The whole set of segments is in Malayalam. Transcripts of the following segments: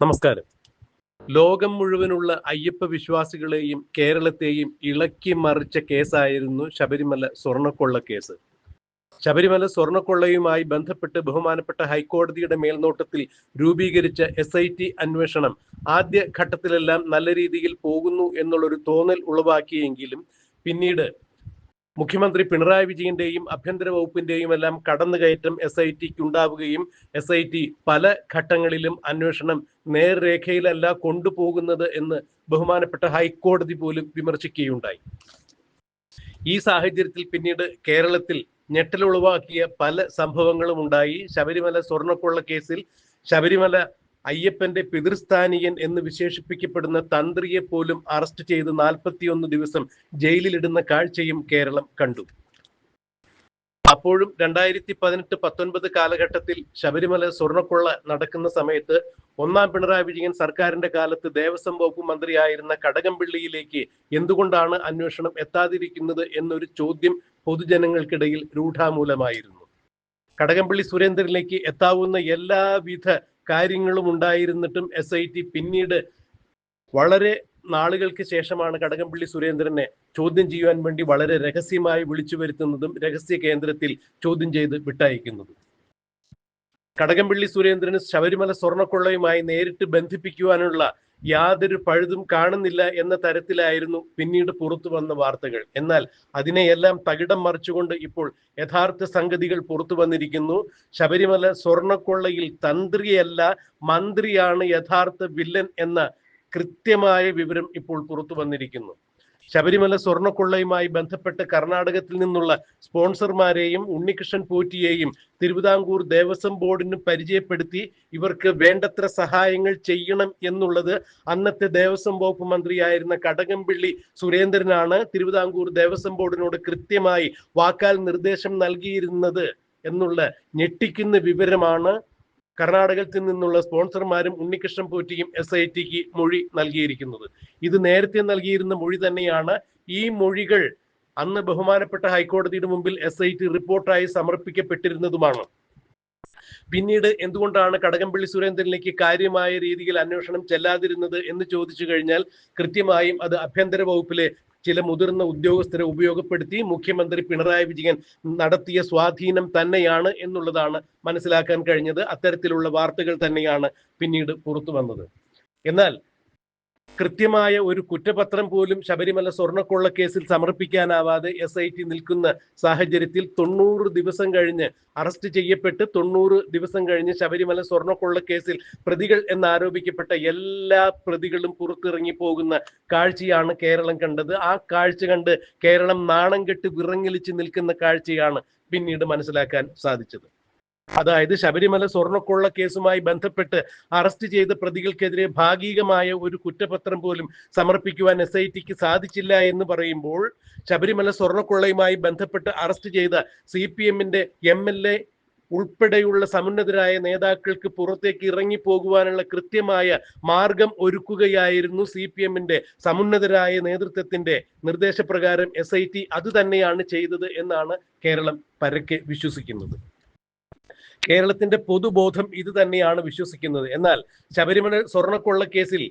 നമസ്കാരം. ലോകം മുഴുവനുള്ള അയ്യപ്പ വിശ്വാസികളെയും കേരളത്തെയും ഇളക്കി മറിച്ച കേസായിരുന്നു ശബരിമല സ്വർണ്ണക്കൊള്ള കേസ്. ശബരിമല സ്വർണ്ണക്കൊള്ളയുമായി ബന്ധപ്പെട്ട് ബഹുമാനപ്പെട്ട ഹൈക്കോടതിയുടെ മേൽനോട്ടത്തിൽ രൂപീകരിച്ച SIT അന്വേഷണം ആദ്യ ഘട്ടത്തിലെല്ലാം നല്ല രീതിയിൽ പോകുന്നു എന്നുള്ളൊരു തോന്നൽ ഉളവാക്കിയെങ്കിലും പിന്നീട് മുഖ്യമന്ത്രി പിണറായി വിജയന്റെയും ആഭ്യന്തര വകുപ്പിന്റെയും എല്ലാം കടന്നുകയറ്റം SITക്ക് ഉണ്ടാവുകയും SIT പല ഘട്ടങ്ങളിലും അന്വേഷണം നേർരേഖയിലല്ല കൊണ്ടുപോകുന്നത് എന്ന് ബഹുമാനപ്പെട്ട ഹൈക്കോടതി പോലും വിമർശിക്കുകയുണ്ടായി. ഈ സാഹചര്യത്തിൽ പിന്നീട് കേരളത്തിൽ ഞെട്ടലുളവാക്കിയ പല സംഭവങ്ങളും ഉണ്ടായി. ശബരിമല സ്വർണ്ണക്കൊള്ള കേസിൽ ശബരിമല അയ്യപ്പന്റെ പിതൃസ്ഥാനീയൻ എന്ന് വിശേഷിപ്പിക്കപ്പെടുന്ന തന്ത്രിയെ പോലും അറസ്റ്റ് ചെയ്ത് 41 ദിവസം ജയിലിലിടുന്ന കാഴ്ചയും കേരളം കണ്ടു. അപ്പോഴും 2018-19 കാലഘട്ടത്തിൽ ശബരിമല സ്വർണ്ണക്കൊള്ള നടക്കുന്ന സമയത്ത് ഒന്നാം പിണറായി വിജയൻ സർക്കാരിന്റെ കാലത്ത് ദേവസ്വം വകുപ്പ് മന്ത്രിയായിരുന്ന കടകംപള്ളിയിലേക്ക് എന്തുകൊണ്ടാണ് അന്വേഷണം എത്താതിരിക്കുന്നത് എന്നൊരു ചോദ്യം പൊതുജനങ്ങൾക്കിടയിൽ രൂഢാമൂലമായിരുന്നു. കടകംപള്ളി സുരേന്ദ്രനിലേക്ക് എത്താവുന്ന എല്ലാവിധ കാര്യങ്ങളും ഉണ്ടായിരുന്നിട്ടും SIT പിന്നീട് വളരെ നാളുകൾക്ക് ശേഷമാണ് കടകംപള്ളി സുരേന്ദ്രനെ ചോദ്യം ചെയ്യുവാൻ വേണ്ടി വളരെ രഹസ്യമായി വിളിച്ചു വരുത്തുന്നതും രഹസ്യ കേന്ദ്രത്തിൽ ചോദ്യം ചെയ്ത് വിട്ടയക്കുന്നതും. കടകംപള്ളി സുരേന്ദ്രന് ശബരിമല സ്വർണ്ണക്കൊള്ളയുമായി നേരിട്ട് ബന്ധിപ്പിക്കുവാനുള്ള യാതൊരു പഴുതും കാണുന്നില്ല എന്ന തരത്തിലായിരുന്നു പിന്നീട് പുറത്തു വന്ന വാർത്തകൾ. എന്നാൽ അതിനെയെല്ലാം തകിടം മറിച്ചുകൊണ്ട് ഇപ്പോൾ യഥാർത്ഥ സംഗതികൾ പുറത്തു വന്നിരിക്കുന്നു. ശബരിമല സ്വർണ്ണക്കൊള്ളയിൽ തന്ത്രിയല്ല മന്ത്രിയാണ് യഥാർത്ഥ വില്ലൻ എന്ന കൃത്യമായ വിവരം ഇപ്പോൾ പുറത്തു വന്നിരിക്കുന്നു. ശബരിമല സ്വർണ്ണക്കൊള്ളയുമായി ബന്ധപ്പെട്ട് കർണാടകത്തിൽ നിന്നുള്ള സ്പോൺസർമാരെയും ഉണ്ണികൃഷ്ണൻ പോറ്റിയെയും തിരുവിതാംകൂർ ദേവസ്വം ബോർഡിന് പരിചയപ്പെടുത്തി ഇവർക്ക് വേണ്ടത്ര സഹായങ്ങൾ ചെയ്യണം എന്നുള്ളത് അന്നത്തെ ദേവസ്വം വകുപ്പ് മന്ത്രിയായിരുന്ന കടകംപള്ളി സുരേന്ദ്രനാണ് തിരുവിതാംകൂർ ദേവസ്വം ബോർഡിനോട് കൃത്യമായി വാക്കാൽ നിർദ്ദേശം നൽകിയിരുന്നത് എന്നുള്ള ഞെട്ടിക്കുന്ന വിവരമാണ് കർണാടകത്തിൽ നിന്നുള്ള സ്പോൺസർമാരും ഉണ്ണികൃഷ്ണൻ പോറ്റിയും SITക്ക് മൊഴി നൽകിയിരിക്കുന്നത്. ഇത് നേരത്തെ നൽകിയിരുന്ന മൊഴി തന്നെയാണ്. ഈ മൊഴികൾ അന്ന് ബഹുമാനപ്പെട്ട ഹൈക്കോടതിയുടെ മുമ്പിൽ SIT റിപ്പോർട്ടായി സമർപ്പിക്കപ്പെട്ടിരുന്നതുമാണ്. പിന്നീട് എന്തുകൊണ്ടാണ് കടകംപള്ളി സുരേന്ദ്രനിലേക്ക് കാര്യമായ രീതിയിൽ അന്വേഷണം ചെല്ലാതിരുന്നത് എന്ന് ചോദിച്ചു കഴിഞ്ഞാൽ കൃത്യമായും അത് ആഭ്യന്തര വകുപ്പിലെ ചില മുതിർന്ന ഉദ്യോഗസ്ഥരെ ഉപയോഗപ്പെടുത്തി മുഖ്യമന്ത്രി പിണറായി വിജയൻ നടത്തിയ സ്വാധീനം തന്നെയാണ് എന്നുള്ളതാണ് മനസ്സിലാക്കാൻ കഴിഞ്ഞത്. അത്തരത്തിലുള്ള വാർത്തകൾ തന്നെയാണ് പിന്നീട് പുറത്തു വന്നത്. എന്നാൽ കൃത്യമായ ഒരു കുറ്റപത്രം പോലും ശബരിമല സ്വർണ്ണക്കൊള്ള കേസിൽ സമർപ്പിക്കാനാവാതെ SIT നിൽക്കുന്ന സാഹചര്യത്തിൽ 90 ദിവസം കഴിഞ്ഞ് അറസ്റ്റ് ചെയ്യപ്പെട്ട് 90 ദിവസം കഴിഞ്ഞ് ശബരിമല സ്വർണ്ണക്കൊള്ള കേസിൽ പ്രതികൾ എന്നാരോപിക്കപ്പെട്ട എല്ലാ പ്രതികളും പുറത്തിറങ്ങി പോകുന്ന കാഴ്ചയാണ് കേരളം കണ്ടത്. ആ കാഴ്ച കണ്ട് കേരളം നാണം കെട്ട് വിറങ്ങലിച്ച് നിൽക്കുന്ന കാഴ്ചയാണ് പിന്നീട് മനസ്സിലാക്കാൻ സാധിച്ചത്. അതായത് ശബരിമല സ്വർണ്ണക്കൊള്ള കേസുമായി ബന്ധപ്പെട്ട് അറസ്റ്റ് ചെയ്ത പ്രതികൾക്കെതിരെ ഭാഗികമായ ഒരു കുറ്റപത്രം പോലും സമർപ്പിക്കുവാൻ SITക്ക് സാധിച്ചില്ല എന്ന് പറയുമ്പോൾ ശബരിമല സ്വർണ്ണക്കൊള്ളയുമായി ബന്ധപ്പെട്ട് അറസ്റ്റ് ചെയ്ത CPMന്റെ MLA ഉൾപ്പെടെയുള്ള സമുന്നതരായ നേതാക്കൾക്ക് പുറത്തേക്ക് ഇറങ്ങി പോകുവാനുള്ള കൃത്യമായ മാർഗം ഒരുക്കുകയായിരുന്നു CPMന്റെ സമുന്നതരായ നേതൃത്വത്തിന്റെ നിർദ്ദേശപ്രകാരം SIT അത് തന്നെയാണ് ചെയ്തത് എന്നാണ് കേരളം പരക്കെ വിശ്വസിക്കുന്നത്. കേരളത്തിന്റെ പൊതുബോധം ഇത് തന്നെയാണ് വിശ്വസിക്കുന്നത്. എന്നാൽ ശബരിമല സ്വർണ്ണക്കൊള്ള കേസിൽ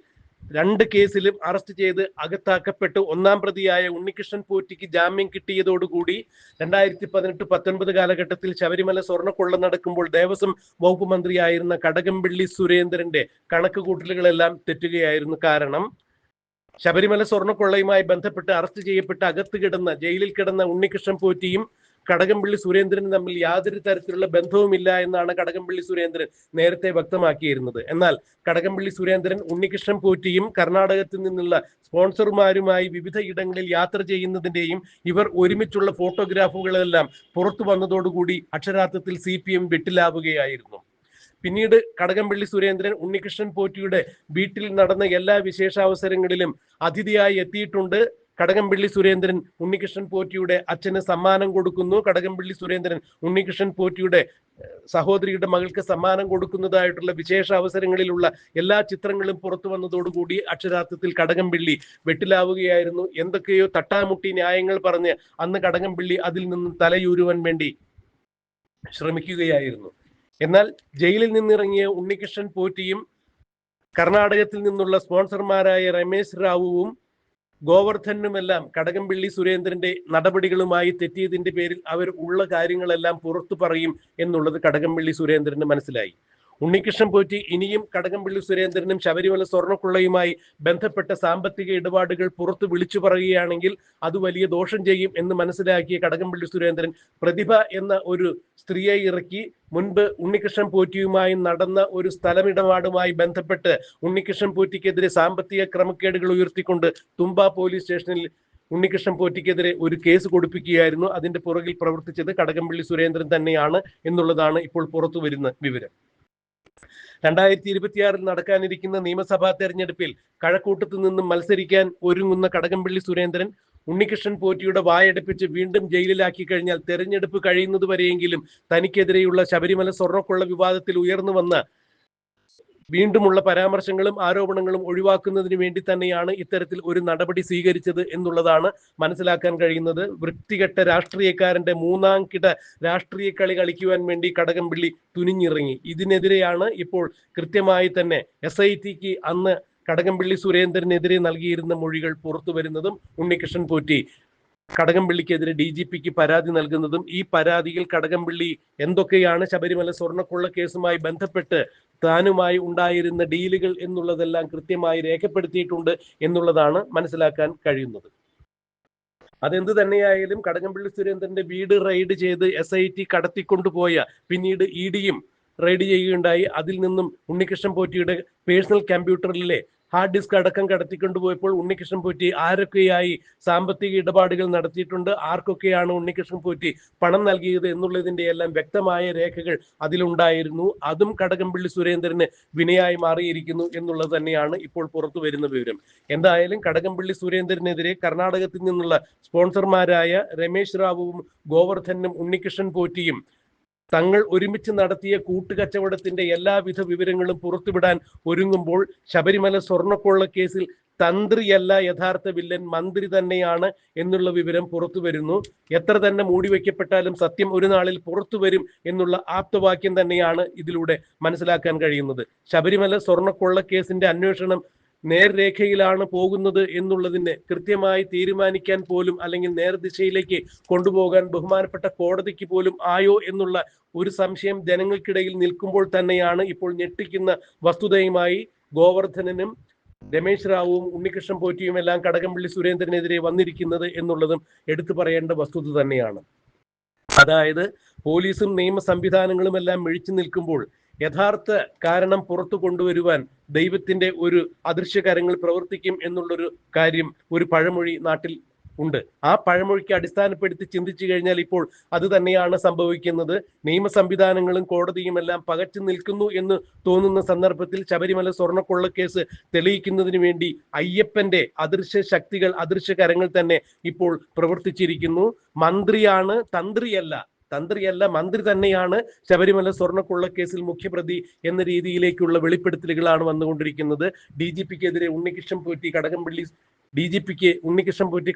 2 കേസിലും അറസ്റ്റ് ചെയ്ത് അകത്താക്കപ്പെട്ട് ഒന്നാം പ്രതിയായ ഉണ്ണികൃഷ്ണൻ പോറ്റിക്ക് ജാമ്യം കിട്ടിയതോടുകൂടി 2018-19 കാലഘട്ടത്തിൽ ശബരിമല സ്വർണ്ണക്കൊള്ള നടക്കുമ്പോൾ ദേവസ്വം വകുപ്പ് മന്ത്രിയായിരുന്ന കടകംപള്ളി സുരേന്ദ്രന്റെ കണക്കുകൂട്ടലുകളെല്ലാം തെറ്റുകയായിരുന്നു. കാരണം ശബരിമല സ്വർണ്ണക്കൊള്ളയുമായി ബന്ധപ്പെട്ട് അറസ്റ്റ് ചെയ്യപ്പെട്ട് അകത്ത് കിടന്ന ജയിലിൽ കിടന്ന ഉണ്ണികൃഷ്ണൻ പോറ്റിയും കടകംപള്ളി സുരേന്ദ്രൻ തമ്മിൽ യാതൊരു തരത്തിലുള്ള ബന്ധവുമില്ല എന്നാണ് കടകംപള്ളി സുരേന്ദ്രൻ നേരത്തെ വ്യക്തമാക്കിയിരുന്നത്. എന്നാൽ കടകംപള്ളി സുരേന്ദ്രൻ ഉണ്ണികൃഷ്ണൻ പോറ്റിയും കർണാടകത്തിൽ നിന്നുള്ള സ്പോൺസർമാരുമായി വിവിധ ഇടങ്ങളിൽ യാത്ര ചെയ്യുന്നതിന്റെയും ഇവർ ഒരുമിച്ചുള്ള ഫോട്ടോഗ്രാഫുകളെല്ലാം പുറത്തു വന്നതോടുകൂടി അക്ഷരാർത്ഥത്തിൽ CPM വെട്ടിലാവുകയായിരുന്നു. പിന്നീട് കടകംപള്ളി സുരേന്ദ്രൻ ഉണ്ണികൃഷ്ണൻ പോറ്റിയുടെ വീട്ടിൽ നടന്ന എല്ലാ വിശേഷാവസരങ്ങളിലും അതിഥിയായി എത്തിയിട്ടുണ്ട്. കടകംപള്ളി സുരേന്ദ്രൻ ഉണ്ണികൃഷ്ണൻ പോറ്റിയുടെ അച്ഛന് സമ്മാനം കൊടുക്കുന്നു. കടകംപള്ളി സുരേന്ദ്രൻ ഉണ്ണികൃഷ്ണൻ പോറ്റിയുടെ സഹോദരിയുടെ മകൾക്ക് സമ്മാനം കൊടുക്കുന്നതായിട്ടുള്ള വിശേഷ അവസരങ്ങളിലുള്ള എല്ലാ ചിത്രങ്ങളും പുറത്തു വന്നതോടുകൂടി അക്ഷരാർത്ഥത്തിൽ കടകംപള്ളി വെട്ടിലാവുകയായിരുന്നു. എന്തൊക്കെയോ തട്ടാമുട്ടി ന്യായങ്ങൾ പറഞ്ഞ് അന്ന് കടകംപള്ളി അതിൽ നിന്ന് തലയൂരുവാൻ വേണ്ടി ശ്രമിക്കുകയായിരുന്നു. എന്നാൽ ജയിലിൽ നിന്നിറങ്ങിയ ഉണ്ണികൃഷ്ണൻ പോറ്റിയും കർണാടകത്തിൽ നിന്നുള്ള സ്പോൺസർമാരായ രമേശ് റാവുവും ഗോവർദ്ധനുമെല്ലാം കടകംപള്ളി സുരേന്ദ്രന്റെ നടപടികളുമായി തെറ്റിയതിന്റെ പേരിൽ അവർ ഉള്ള കാര്യങ്ങളെല്ലാം പുറത്തു പറയും എന്നുള്ളത് കടകംപള്ളി സുരേന്ദ്രന് മനസ്സിലായി. ഉണ്ണികൃഷ്ണൻ പോറ്റി ഇനിയും കടകംപള്ളി സുരേന്ദ്രനും ശബരിമല സ്വർണ്ണക്കൊള്ളയുമായി ബന്ധപ്പെട്ട സാമ്പത്തിക ഇടപാടുകൾ പുറത്തു വിളിച്ചു പറയുകയാണെങ്കിൽ അത് വലിയ ദോഷം ചെയ്യും എന്ന് മനസ്സിലാക്കിയ കടകംപള്ളി സുരേന്ദ്രൻ പ്രതിഭ എന്ന ഒരു സ്ത്രീയെ ഇറക്കി മുൻപ് ഉണ്ണികൃഷ്ണൻ പോറ്റിയുമായി നടന്ന ഒരു സ്ഥലമിടപാടുമായി ബന്ധപ്പെട്ട് ഉണ്ണികൃഷ്ണൻ പോറ്റിക്കെതിരെ സാമ്പത്തിക ക്രമക്കേടുകൾ ഉയർത്തിക്കൊണ്ട് തുമ്പ പോലീസ് സ്റ്റേഷനിൽ ഉണ്ണികൃഷ്ണൻ പോറ്റിക്കെതിരെ ഒരു കേസ് കൊടുപ്പിക്കുകയായിരുന്നു. അതിന്റെ പുറകിൽ പ്രവർത്തിച്ചത് കടകംപള്ളി സുരേന്ദ്രൻ തന്നെയാണ് എന്നുള്ളതാണ് ഇപ്പോൾ പുറത്തു വരുന്ന വിവരം. 2026 നടക്കാനിരിക്കുന്ന നിയമസഭാ തെരഞ്ഞെടുപ്പിൽ കഴക്കൂട്ടത്തു നിന്നും മത്സരിക്കാൻ ഒരുങ്ങുന്ന കടകംപള്ളി സുരേന്ദ്രൻ ഉണ്ണികൃഷ്ണൻ പോറ്റിയുടെ വായടപ്പിച്ച് വീണ്ടും ജയിലിലാക്കി കഴിഞ്ഞാൽ തെരഞ്ഞെടുപ്പ് കഴിയുന്നതുവരെയെങ്കിലും തനിക്കെതിരെയുള്ള ശബരിമല സ്വർണ്ണക്കൊള്ള വിവാദത്തിൽ ഉയർന്നു വന്ന വീണ്ടുമുള്ള പരാമർശങ്ങളും ആരോപണങ്ങളും ഒഴിവാക്കുന്നതിന് വേണ്ടി തന്നെയാണ് ഇത്തരത്തിൽ ഒരു നടപടി സ്വീകരിച്ചത് എന്നുള്ളതാണ് മനസ്സിലാക്കാൻ കഴിയുന്നത്. വൃത്തികെട്ട രാഷ്ട്രീയക്കാരന്റെ മൂന്നാം കിട രാഷ്ട്രീയ കളി കളിക്കുവാൻ വേണ്ടി കടകംപള്ളി തുനിഞ്ഞിറങ്ങി. ഇതിനെതിരെയാണ് ഇപ്പോൾ കൃത്യമായി തന്നെ SITക്ക് അന്ന് കടകംപള്ളി സുരേന്ദ്രനെതിരെ നൽകിയിരുന്ന മൊഴികൾ പുറത്തു വരുന്നതും ഉണ്ണികൃഷ്ണൻ പോറ്റി കടകംപള്ളിക്കെതിരെ DGPക്ക് പരാതി നൽകുന്നതും ഈ പരാതിയിൽ കടകംപള്ളി എന്തൊക്കെയാണ് ശബരിമല സ്വർണ്ണക്കൊള്ള കേസുമായി ബന്ധപ്പെട്ട് താനുമായി ഉണ്ടായിരുന്ന ഡീലുകൾ എന്നുള്ളതെല്ലാം കൃത്യമായി രേഖപ്പെടുത്തിയിട്ടുണ്ട് എന്നുള്ളതാണ് മനസ്സിലാക്കാൻ കഴിയുന്നത്. അതെന്ത് തന്നെയായാലും കടകംപള്ളി സുരേന്ദ്രന്റെ വീട് റെയ്ഡ് ചെയ്ത് SIT കടത്തിക്കൊണ്ടുപോയ പിന്നീട് EDയും റെയ്ഡ് ചെയ്യുകയുണ്ടായി. അതിൽ നിന്നും ഉണ്ണികൃഷ്ണൻ പോറ്റിയുടെ പേഴ്സണൽ കമ്പ്യൂട്ടറിലെ ഹാർഡ് ഡിസ്ക് അടക്കം കടത്തിക്കൊണ്ടുപോയപ്പോൾ ഉണ്ണികൃഷ്ണൻ പോറ്റി ആരൊക്കെയായി സാമ്പത്തിക ഇടപാടുകൾ നടത്തിയിട്ടുണ്ട്, ആർക്കൊക്കെയാണ് ഉണ്ണികൃഷ്ണൻ പോറ്റി പണം നൽകിയത് എന്നുള്ളതിന്റെ എല്ലാം വ്യക്തമായ രേഖകൾ അതിലുണ്ടായിരുന്നു. അതും കടകംപള്ളി സുരേന്ദ്രന് വിനയായി മാറിയിരിക്കുന്നു എന്നുള്ളത് തന്നെയാണ് ഇപ്പോൾ പുറത്തു വരുന്ന വിവരം. എന്തായാലും കടകംപള്ളി സുരേന്ദ്രനെതിരെ കർണാടകത്തിൽ നിന്നുള്ള സ്പോൺസർമാരായ രമേശ് റാവുവും ഗോവർദ്ധനും ഉണ്ണികൃഷ്ണൻ പോറ്റിയും തങ്ങൾ ഒരുമിച്ച് നടത്തിയ കൂട്ടുകച്ചവടത്തിന്റെ എല്ലാവിധ വിവരങ്ങളും പുറത്തുവിടാൻ ഒരുങ്ങുമ്പോൾ ശബരിമല സ്വർണ്ണക്കൊള്ള കേസിൽ തന്ത്രിയല്ല യഥാർത്ഥ വില്ലൻ, മന്ത്രി തന്നെയാണ് എന്നുള്ള വിവരം പുറത്തു വരുന്നു. എത്ര തന്നെ മൂടിവെക്കപ്പെട്ടാലും സത്യം ഒരു നാളിൽ പുറത്തു വരും എന്നുള്ള ആപ്തവാക്യം തന്നെയാണ് ഇതിലൂടെ മനസ്സിലാക്കാൻ കഴിയുന്നത്. ശബരിമല സ്വർണ്ണക്കൊള്ള കേസിന്റെ അന്വേഷണം നേർരേഖയിലാണ് പോകുന്നത് എന്നുള്ളതിന് കൃത്യമായി തീരുമാനിക്കാൻ പോലും അല്ലെങ്കിൽ നേർദിശയിലേക്ക് കൊണ്ടുപോകാൻ ബഹുമാനപ്പെട്ട കോടതിക്ക് പോലും ആയോ എന്നുള്ള ഒരു സംശയം ജനങ്ങൾക്കിടയിൽ നിൽക്കുമ്പോൾ തന്നെയാണ് ഇപ്പോൾ ഞെട്ടിക്കുന്ന വസ്തുതയുമായി ഗോവർദ്ധനും രമേശ് റാവുവും ഉണ്ണികൃഷ്ണൻ പോറ്റിയും എല്ലാം കടകംപള്ളി സുരേന്ദ്രനെതിരെ വന്നിരിക്കുന്നത് എന്നുള്ളതും എടുത്തു പറയേണ്ട വസ്തുത തന്നെയാണ്. അതായത് പോലീസും നിയമ സംവിധാനങ്ങളും എല്ലാം മിഴിച്ചു നിൽക്കുമ്പോൾ യഥാർത്ഥ കാരണം പുറത്തു കൊണ്ടുവരുവാൻ ദൈവത്തിന്റെ ഒരു അദൃശ്യകരങ്ങൾ പ്രവർത്തിക്കും എന്നുള്ളൊരു കാര്യം, ഒരു പഴമൊഴി നാട്ടിൽ ഉണ്ട്. ആ പഴമൊഴിക്ക് അടിസ്ഥാനപ്പെടുത്തി ചിന്തിച്ചു കഴിഞ്ഞാൽ ഇപ്പോൾ അത് തന്നെയാണ് സംഭവിക്കുന്നത്. നിയമ സംവിധാനങ്ങളും കോടതിയും എല്ലാം പകച്ചു നിൽക്കുന്നു എന്ന് തോന്നുന്ന സന്ദർഭത്തിൽ ശബരിമല സ്വർണ്ണക്കൊള്ള കേസ് തെളിയിക്കുന്നതിന് വേണ്ടി അയ്യപ്പന്റെ അദൃശ്യ ശക്തികൾ, അദൃശ്യ കരങ്ങൾ തന്നെ ഇപ്പോൾ പ്രവർത്തിച്ചിരിക്കുന്നു. മന്ത്രിയാണ്, തന്ത്രിയല്ല മന്ത്രി തന്നെയാണ് ശബരിമല സ്വർണ്ണക്കൊള്ള കേസിൽ മുഖ്യപ്രതി എന്ന രീതിയിലേക്കുള്ള വെളിപ്പെടുത്തലുകളാണ് വന്നുകൊണ്ടിരിക്കുന്നത്. DGPക്കെതിരെ ഉണ്ണികൃഷ്ണൻ പോറ്റി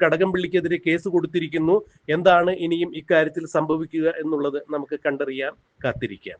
കടകംപള്ളിക്കെതിരെ കേസ് കൊടുത്തിരിക്കുന്നു. എന്താണ് ഇനിയും ഇക്കാര്യത്തിൽ സംഭവിക്കുക എന്നുള്ളത് നമുക്ക് കണ്ടറിയാം, കാത്തിരിക്കാം.